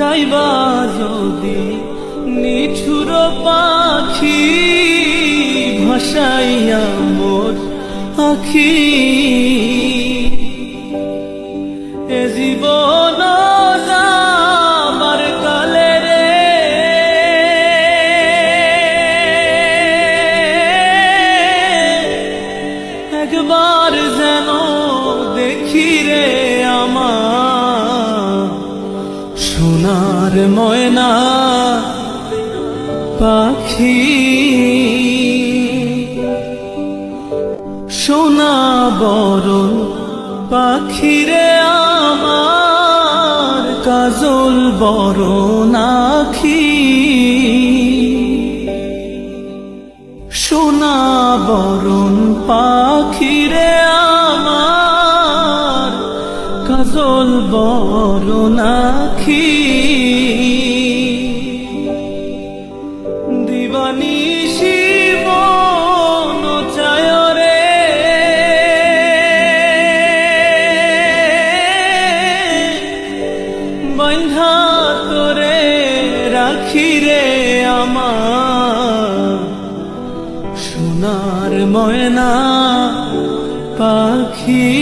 যাইবা যদি নিঠুর পাখি ভাসাইয়া মোর আখি এ জীবন যাবার কালে রে একবার যেন দেখি রে আমার সোনার ময়না পাখি সোনা বরণ পাখি রে আমার কাজল বরণ আখি সোনা বরণ পাখি রে আমার কাজল বরণ আখি দিবানিশি মন চায় রে বন্ধা তোরে রাখি রে আমার সোনার ময়না পাখি।